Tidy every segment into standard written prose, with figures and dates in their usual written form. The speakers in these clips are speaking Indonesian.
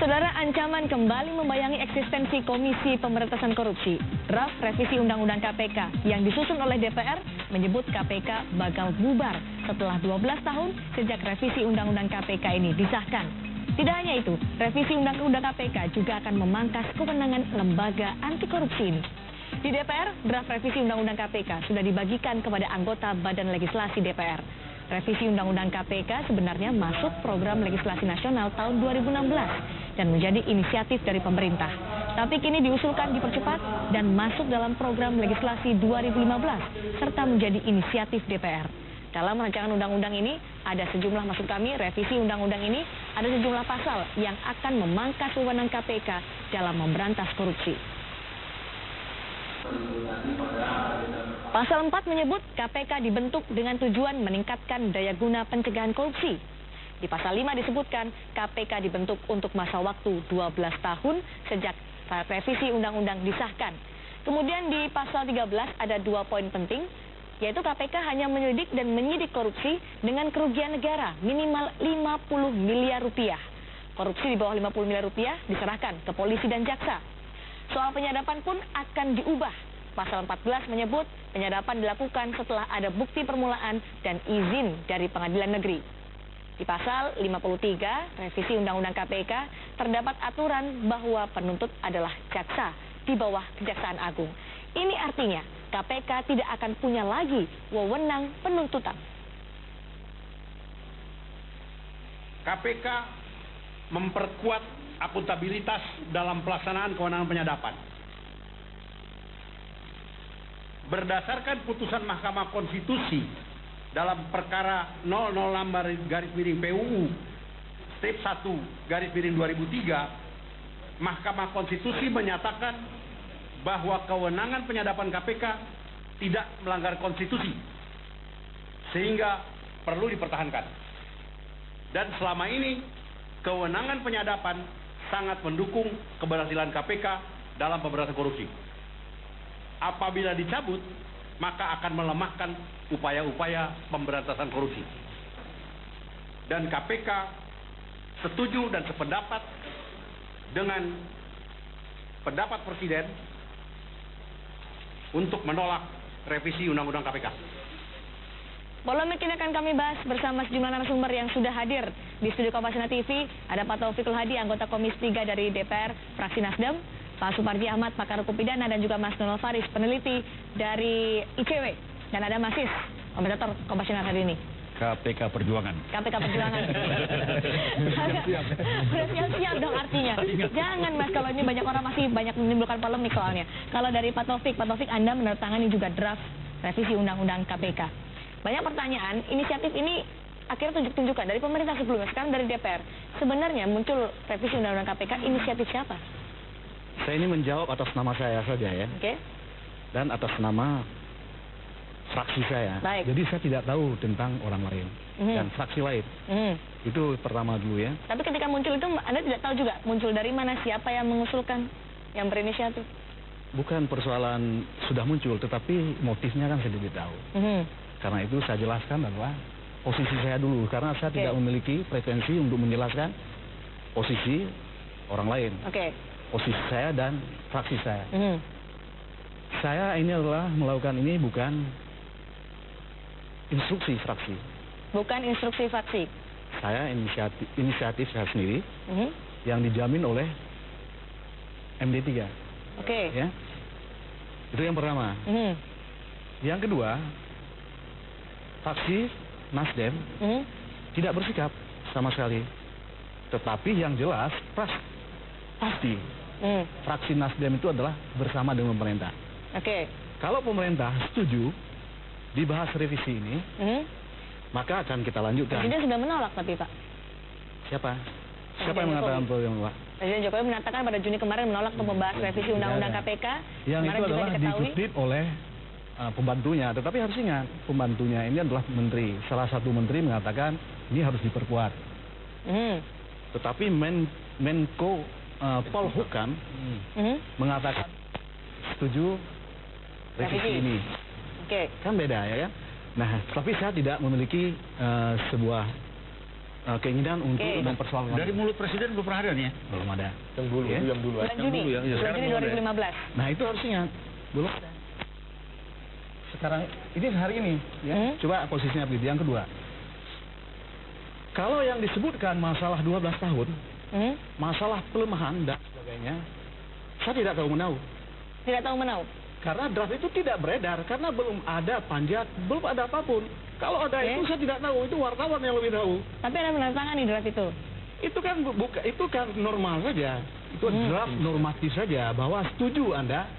Saudara, ancaman kembali membayangi eksistensi Komisi Pemberantasan Korupsi. Draft revisi Undang-Undang KPK yang disusun oleh DPR menyebut KPK bakal bubar setelah 12 tahun sejak revisi Undang-Undang KPK ini disahkan. Tidak hanya itu, revisi Undang-Undang KPK juga akan memangkas kewenangan lembaga anti korupsi ini. Di DPR, draft revisi Undang-Undang KPK sudah dibagikan kepada anggota Badan Legislasi DPR. Revisi Undang-Undang KPK sebenarnya masuk program legislasi nasional tahun 2016 dan menjadi inisiatif dari pemerintah. Tapi kini diusulkan dipercepat dan masuk dalam program legislasi 2015 serta menjadi inisiatif DPR. Dalam rancangan undang-undang ini ada sejumlah, maksud kami revisi undang-undang ini ada sejumlah pasal yang akan memangkas wewenang KPK dalam memberantas korupsi. Pasal 4 menyebut KPK dibentuk dengan tujuan meningkatkan daya guna pencegahan korupsi. Di pasal 5 disebutkan KPK dibentuk untuk masa waktu 12 tahun sejak revisi undang-undang disahkan. Kemudian di pasal 13 ada 2 poin penting, yaitu KPK hanya menyelidik dan menyidik korupsi dengan kerugian negara minimal 50 miliar rupiah. Korupsi di bawah 50 miliar rupiah diserahkan ke polisi dan jaksa. Soal penyadapan pun akan diubah. Pasal 14 menyebut penyadapan dilakukan setelah ada bukti permulaan dan izin dari pengadilan negeri. Di pasal 53 revisi Undang-Undang KPK terdapat aturan bahwa penuntut adalah jaksa di bawah Kejaksaan Agung. Ini artinya KPK tidak akan punya lagi wewenang penuntutan. KPK memperkuat akuntabilitas dalam pelaksanaan kewenangan penyadapan. Berdasarkan putusan Mahkamah Konstitusi dalam perkara 006/PUU strip 1/2003, Mahkamah Konstitusi menyatakan bahwa kewenangan penyadapan KPK tidak melanggar konstitusi, sehingga perlu dipertahankan. Dan selama ini kewenangan penyadapan sangat mendukung keberhasilan KPK dalam pemberantasan korupsi. Apabila dicabut, maka akan melemahkan upaya-upaya pemberantasan korupsi. Dan KPK setuju dan sependapat dengan pendapat Presiden untuk menolak revisi Undang-Undang KPK. Polemik ini akan kami bahas bersama sejumlah narasumber yang sudah hadir di studio Kompasiana TV. Ada Pak Taufikul Hadi, anggota Komisi 3 dari DPR, fraksi Nasdem. Pak Suparji Ahmad, pakar hukum pidana, dan juga Mas Donald Faris, peneliti dari ICW. Dan ada Mas Sis, komentator Kompasiana hari ini. KPK Perjuangan. KPK Perjuangan. Udah siap-siap dong artinya. Jangan Mas, kalau ini banyak orang masih banyak menimbulkan polemik soalnya. Kalau dari Pak Taufik Anda menandatangani juga draft revisi Undang-Undang KPK. Banyak pertanyaan, inisiatif ini akhirnya tunjuk-tunjukkan dari pemerintah sebelumnya, sekarang dari DPR. Sebenarnya muncul revisi Undang-Undang KPK, inisiatif siapa? Saya ini menjawab atas nama saya saja ya. Oke. Dan atas nama fraksi saya. Baik. Jadi saya tidak tahu tentang orang lain dan fraksi lain. Itu pertama dulu ya. Tapi ketika muncul itu Anda tidak tahu juga muncul dari mana, siapa yang mengusulkan, yang berinisiatif? Bukan persoalan sudah muncul, tetapi motifnya kan saya tidak tahu. Karena itu saya jelaskan bahwa posisi saya dulu, karena saya tidak memiliki pretensi untuk menjelaskan posisi orang lain. Posisi saya dan fraksi saya. Saya ini adalah melakukan ini bukan instruksi fraksi. Bukan instruksi fraksi. Saya inisiatif saya sendiri yang dijamin oleh MD3. Ya. Itu yang pertama. Yang kedua, fraksi Nasdem tidak bersikap sama sekali. Tetapi yang jelas pasti fraksi Nasdem itu adalah bersama dengan pemerintah. Kalau pemerintah setuju dibahas revisi ini, maka akan kita lanjutkan. Presiden sudah menolak tapi Pak. Siapa? Siapa yang mengatakan menolak? Presiden Jokowi mengatakan pada Juni kemarin menolak untuk membahas revisi Undang-Undang KPK. Yang itu adalah dikutip oleh pembantunya. Tetapi harus ingat, pembantunya ini adalah menteri. Salah satu menteri mengatakan ini harus diperkuat. Tetapi Menko Polhukam mengatakan setuju revisi ini. Kan beda ya kan? Nah, tapi saya tidak memiliki sebuah keinginan untuk mempersoalkan. Dari mulut presiden belum pernah ada nih ya? Belum ada. Yang dulu, yang dulu. Bulan Juni, bulan Juni 2015. Nah itu harusnya belum ada. Sekarang ini hari ini, ya. Coba posisinya begini. Yang kedua, kalau yang disebutkan masalah 12 tahun, masalah pelemahan dan sebagainya, saya tidak tahu menau. Tidak tahu menau. Karena draft itu tidak beredar, karena belum ada panjat, belum ada apapun. Kalau ada itu saya tidak tahu, itu wartawan yang lebih tahu. Tapi Anda menandatangani draft itu? Itu kan normal saja. Itu draft normatif saja, bahwa setuju Anda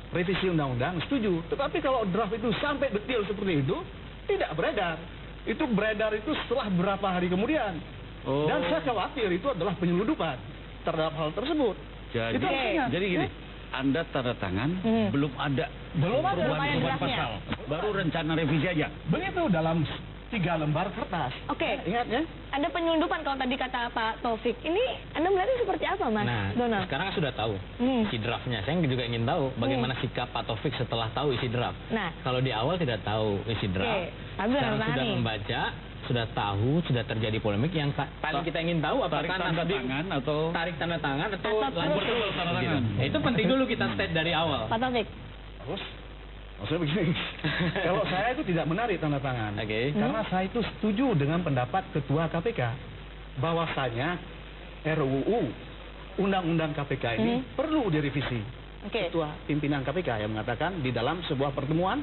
revisi undang-undang, setuju. Tetapi kalau draft itu sampai detail seperti itu, tidak beredar. Itu beredar itu setelah berapa hari kemudian. Dan saya khawatir itu adalah penyeludupan terhadap hal tersebut. Jadi, jadi gini, Anda tanda tangan, belum ada perubahan pasal, baru rencana revisi aja. Begitu dalam 3 lembar kertas. Oke. Ingat ya? Ada penyelundupan kalau tadi kata Pak Taufik. Ini Anda melihatnya seperti apa, Mas Donald? Sekarang sudah tahu isi draftnya. Saya juga ingin tahu bagaimana sikap Pak Taufik setelah tahu isi draft. Nah, kalau di awal tidak tahu isi draft, sekarang sudah membaca, sudah tahu, sudah terjadi polemik. Yang paling kita ingin tahu apakah tarik tanda tangan atau betul tanda tangan. Itu penting dulu kita state dari awal. Pak Taufik. Terus, maksudnya begini, kalau saya itu tidak menarik tanda tangan, karena saya itu setuju dengan pendapat Ketua KPK bahwasanya RUU Undang-Undang KPK ini perlu direvisi. Ketua pimpinan KPK yang mengatakan di dalam sebuah pertemuan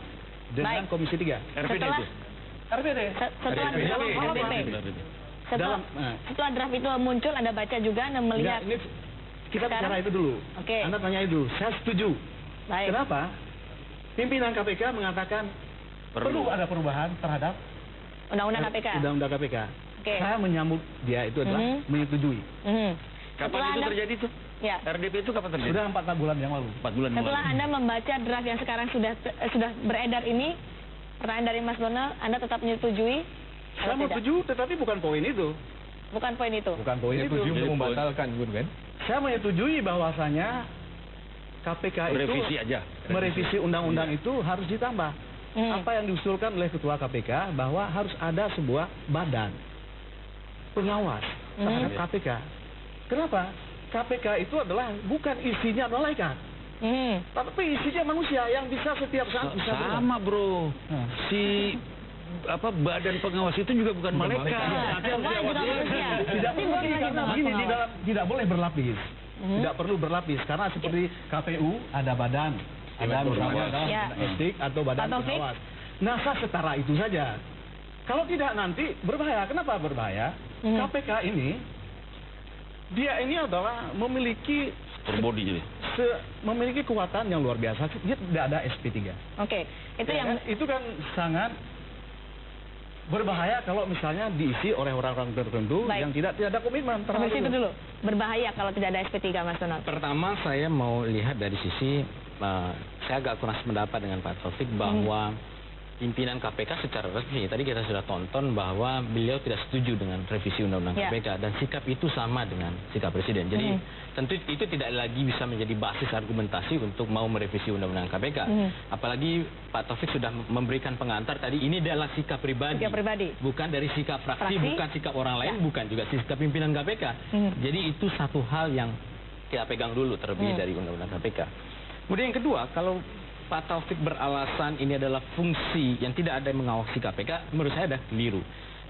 dengan Komisi 3. RPD itu? RPD. Setelah draft itu muncul, Anda baca juga, Anda melihat. Ini kita bicara itu dulu. Anda tanya itu, saya setuju. Kenapa? Pimpinan KPK mengatakan perlu ada perubahan terhadap Undang-Undang KPK. Undang-Undang KPK. Saya menyambut dia itu adalah menyetujui. Kapan itu terjadi tuh? Ya. RDP itu kapan terjadi? Sudah 4 bulan yang lalu. 4 bulan yang lalu. Setelah Anda membaca draft yang sekarang sudah beredar ini, pertanyaan dari Mas Donald, Anda tetap menyetujui? Saya menyetujui, tetapi bukan poin itu. Bukan poin itu. Bukan poin itu. Untuk membatalkan, kan? Saya menyetujui bahwasanya KPK itu merevisi undang-undang itu harus ditambah. Apa yang diusulkan oleh Ketua KPK bahwa harus ada sebuah badan pengawas terhadap KPK. Kenapa? KPK itu adalah bukan isinya malaikat, tapi isinya manusia yang bisa setiap saat bisa sama bro. Si badan pengawas itu juga bukan malaikat. Tidak boleh berlapis. Tidak perlu berlapis, karena seperti KPU ada badan, ada misalnya etik atau badan pengawas. Nah, saya setara itu saja. Kalau tidak nanti berbahaya. Kenapa berbahaya? KPK ini, dia ini adalah memiliki memiliki kekuatan yang luar biasa. Dia tidak ada SP3. Itu kan sangat berbahaya kalau misalnya diisi oleh orang-orang tertentu yang tidak ada komitmen. Sampai situ dulu. Berbahaya kalau tidak ada SP3, Mas Donald. Pertama, saya mau lihat dari sisi saya agak kurang sependapat dengan Pak Taufik bahwa pimpinan KPK secara resmi, tadi kita sudah tonton bahwa beliau tidak setuju dengan revisi Undang-Undang KPK dan sikap itu sama dengan sikap Presiden. Jadi tentu itu tidak lagi bisa menjadi basis argumentasi untuk mau merevisi Undang-Undang KPK. Apalagi Pak Taufik sudah memberikan pengantar tadi, ini adalah sikap pribadi. Bukan dari sikap fraksi, bukan sikap orang lain, bukan juga sikap pimpinan KPK. Jadi itu satu hal yang kita pegang dulu terlebih dari Undang-Undang KPK. Kemudian yang kedua, kalau Pak Taufik beralasan ini adalah fungsi yang tidak ada yang mengawasi KPK, menurut saya ada keliru.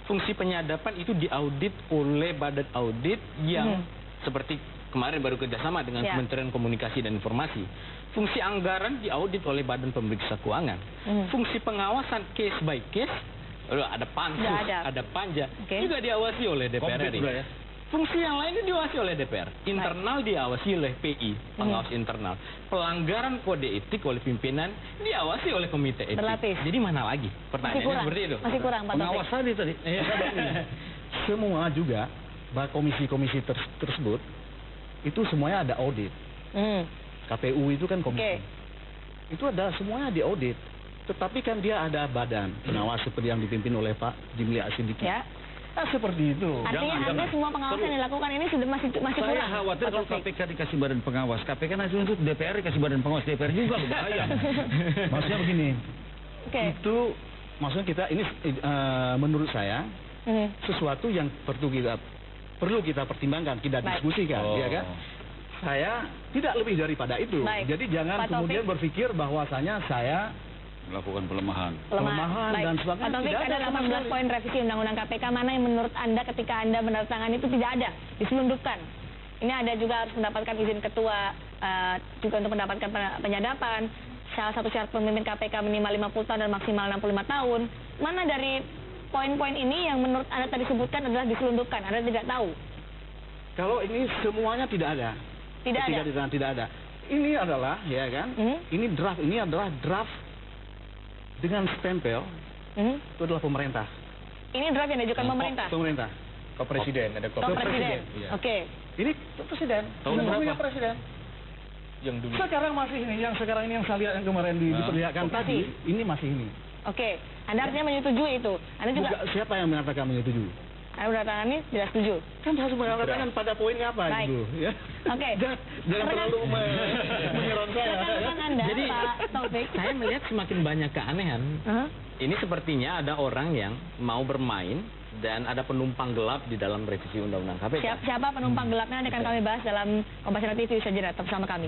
Fungsi penyadapan itu diaudit oleh badan audit yang seperti kemarin baru kerjasama dengan Kementerian Komunikasi dan Informasi. Fungsi anggaran diaudit oleh Badan Pemeriksa Keuangan. Fungsi pengawasan case by case, ada pansus, ada panja, juga diawasi oleh DPR RI. Fungsi yang lainnya diawasi oleh DPR. Internal diawasi oleh PI, pengawas internal. Pelanggaran kode etik oleh pimpinan diawasi oleh komite etik. Jadi mana lagi? Pertanyaannya seperti itu. Masih kurang, Pak Taufik. Pengawas tadi. Semua juga, komisi-komisi tersebut, itu semuanya ada audit. KPU itu kan komisi. Itu ada semuanya diaudit. Tetapi kan dia ada badan pengawas seperti yang dipimpin oleh Pak Jimli Asidiki. Seperti itu. Artinya semua pengawasan yang dilakukan ini sudah masih kurang. Saya khawatir kalau KPK dikasih badan pengawas, KPK nanti untuk DPR dikasih badan pengawas, DPR juga bahaya. Maksudnya begini, itu maksudnya kita ini menurut saya sesuatu yang perlu kita pertimbangkan, kita diskusikan, ya kan? Saya tidak lebih daripada itu. Baik. Jadi jangan kemudian berpikir bahwasanya saya melakukan pelemahan dan sebagainya. Pak Taufik, ada 18 poin revisi Undang-Undang KPK, mana yang menurut Anda ketika Anda menandatangani itu tidak ada, diselundupkan? Ini Anda juga harus mendapatkan izin ketua, juga untuk mendapatkan penyadapan. Salah satu syarat pemimpin KPK minimal 50 tahun dan maksimal 65 tahun. Mana dari poin-poin ini yang menurut Anda tadi sebutkan adalah diselundupkan? Anda tidak tahu? Kalau ini semuanya tidak ada. Tidak ada. Ini adalah, ya kan? Ini adalah draft dengan stempel. Itu adalah pemerintah. Ini draft yang diajukan pemerintah? Pemerintah. Ke presiden, ada ke presiden. Iya. Oke. Ini presiden. Tahun berapa? Presiden. yang dulu. Sekarang masih ini, yang sekarang ini yang saya lihat yang kemarin diperlihatkan tadi, ini masih ini. Oke. Anda artinya menyetujui itu? Anda juga siapa yang mengatakan menyetujui? Anda menandatangani tidak setuju? Kan harus mengatakan pada poinnya apa gitu. Ya. Oke. Jangan terlalu menyerang saya. Jadi Pak Taufik, saya melihat semakin banyak keanehan. Ini sepertinya ada orang yang mau bermain dan ada penumpang gelap di dalam revisi Undang-Undang KPK. Siapa penumpang gelapnya akan kami bahas dalam Kompasiana TV saja, tetap bersama kami.